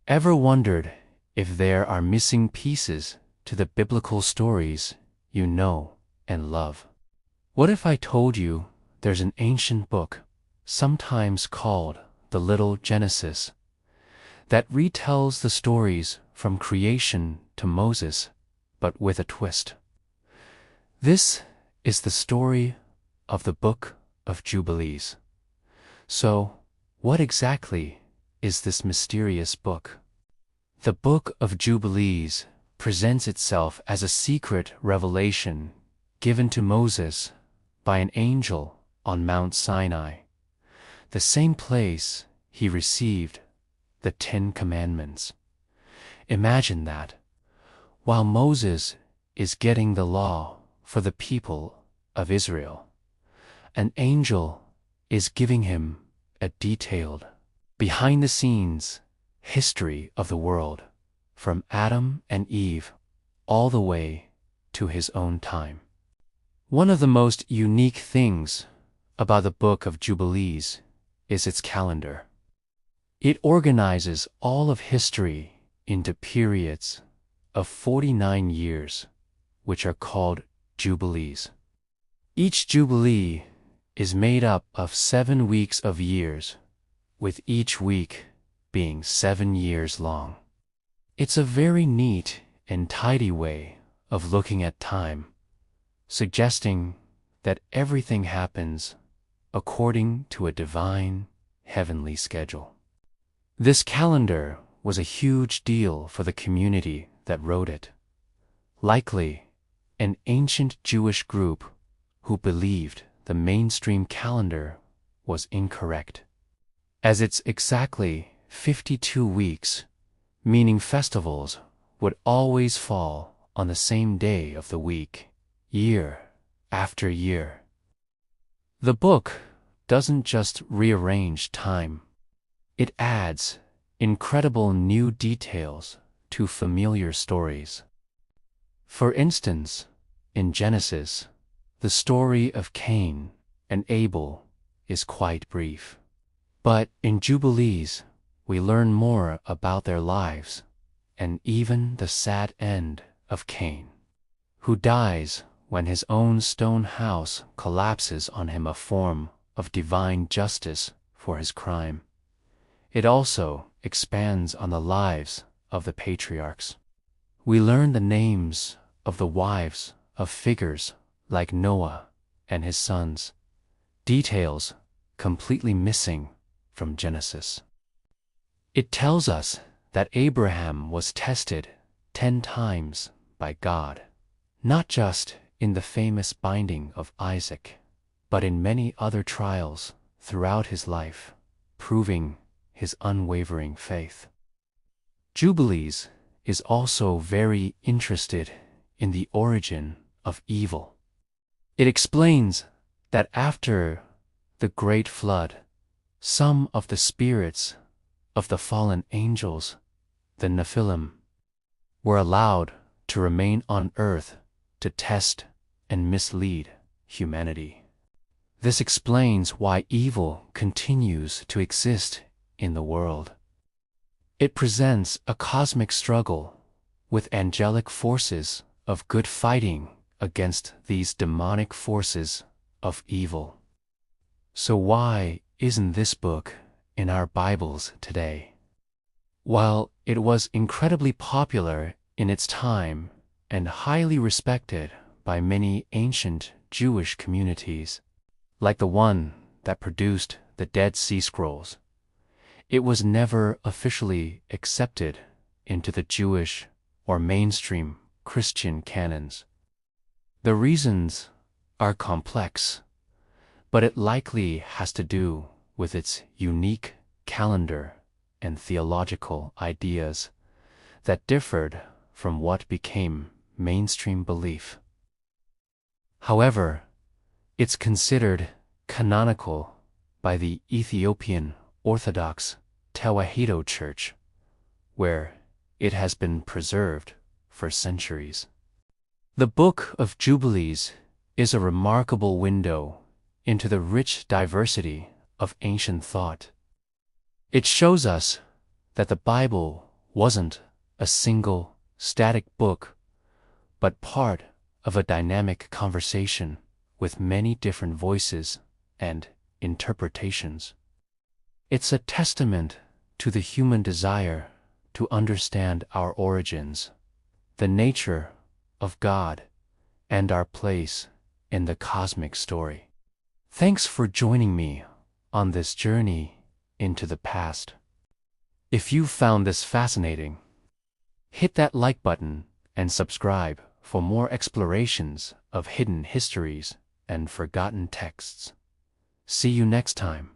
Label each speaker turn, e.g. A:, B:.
A: Ever wondered if there are missing pieces to the biblical stories you know and love? What if I told you there's an ancient book, sometimes called the Little Genesis, that retells the stories from creation to Moses, but with a twist? This is the story of the Book of Jubilees. So, what exactly is this mysterious book? The Book of Jubilees presents itself as a secret revelation given to Moses by an angel on Mount Sinai, the same place he received the 10 Commandments. Imagine that, while Moses is getting the law for the people of Israel, an angel is giving him a detailed, behind-the-scenes history of the world, from Adam and Eve all the way to his own time. One of the most unique things about the Book of Jubilees is its calendar. It organizes all of history into periods of 49 years, which are called Jubilees. Each Jubilee is made up of 7 weeks of years, with each week being 7 years long. It's a very neat and tidy way of looking at time, suggesting that everything happens according to a divine, heavenly schedule. This calendar was a huge deal for the community that wrote it, likely an ancient Jewish group who believed the mainstream calendar was incorrect, as it's exactly 52 weeks, meaning festivals would always fall on the same day of the week, year after year. The book doesn't just rearrange time, it adds incredible new details to familiar stories. For instance, in Genesis, the story of Cain and Abel is quite brief. But in Jubilees, we learn more about their lives and even the sad end of Cain, who dies when his own stone house collapses on him, a form of divine justice for his crime. It also expands on the lives of the patriarchs. We learn the names of the wives of figures like Noah and his sons, details completely missing from Genesis. It tells us that Abraham was tested 10 times by God, not just in the famous binding of Isaac, but in many other trials throughout his life, proving his unwavering faith. Jubilees is also very interested in the origin of evil. It explains that after the great flood, some of the spirits of the fallen angels, the Nephilim, were allowed to remain on earth to test and mislead humanity. This explains why evil continues to exist in the world. It presents a cosmic struggle with angelic forces of good fighting against these demonic forces of evil. So why isn't this book in our Bibles today? While it was incredibly popular in its time and highly respected by many ancient Jewish communities, like the one that produced the Dead Sea Scrolls, it was never officially accepted into the Jewish or mainstream Christian canons. The reasons are complex, but it likely has to do with its unique calendar and theological ideas that differed from what became mainstream belief. However, it's considered canonical by the Ethiopian Orthodox Tewahedo Church, where it has been preserved for centuries. The Book of Jubilees is a remarkable window into the rich diversity of ancient thought. It shows us that the Bible wasn't a single, static book, but part of a dynamic conversation with many different voices and interpretations. It's a testament to the human desire to understand our origins, the nature of God, and our place in the cosmic story. Thanks for joining me on this journey into the past. If you found this fascinating, hit that like button and subscribe for more explorations of hidden histories and forgotten texts. See you next time.